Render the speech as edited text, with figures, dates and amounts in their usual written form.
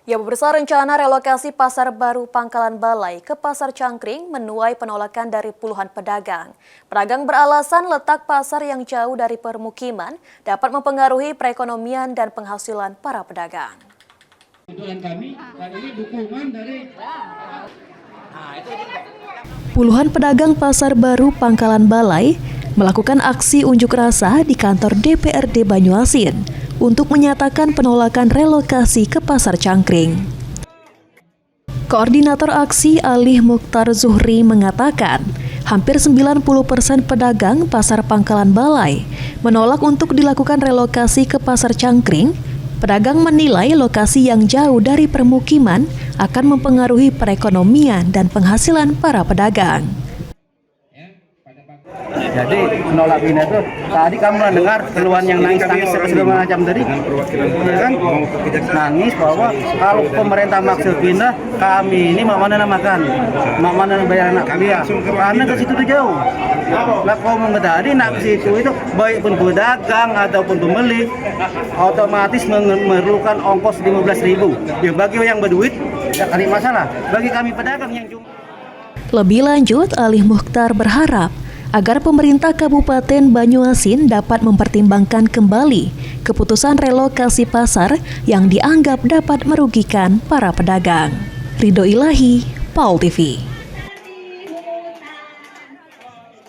Ya, pemirsa, rencana relokasi Pasar Baru Pangkalan Balai ke Pasar Cangkring menuai penolakan dari puluhan pedagang. Pedagang beralasan letak pasar yang jauh dari permukiman dapat mempengaruhi perekonomian dan penghasilan para pedagang. Puluhan pedagang Pasar Baru Pangkalan Balai melakukan aksi unjuk rasa di kantor DPRD Banyuasin untuk menyatakan penolakan relokasi ke Pasar Cangkring. Koordinator aksi Alih Mukhtar Zuhri mengatakan, hampir 90% pedagang Pasar Pangkalan Balai menolak untuk dilakukan relokasi ke Pasar Cangkring. Pedagang menilai lokasi yang jauh dari permukiman akan mempengaruhi perekonomian dan penghasilan para pedagang. Jadi menolak pindah itu tadi kamu dengar keluhan yang nangis segala macam tadi, ya kan? Nangis bahwa kalau pemerintah maksud pindah, kami ini mana namakan, mana bayar anak kuliah, karena ke situ tuh jauh. Lah kalau tadi nak ke situ itu baik pun pedagang ataupun pembeli otomatis memerlukan ongkos 15.000. Ya bagi yang berduit ya kali masalah. Bagi kami pedagang yang cuma. Lebih lanjut, Alih Mukhtar berharap agar pemerintah Kabupaten Banyuasin dapat mempertimbangkan kembali keputusan relokasi pasar yang dianggap dapat merugikan para pedagang. Ridho Ilahi, PAUL TV.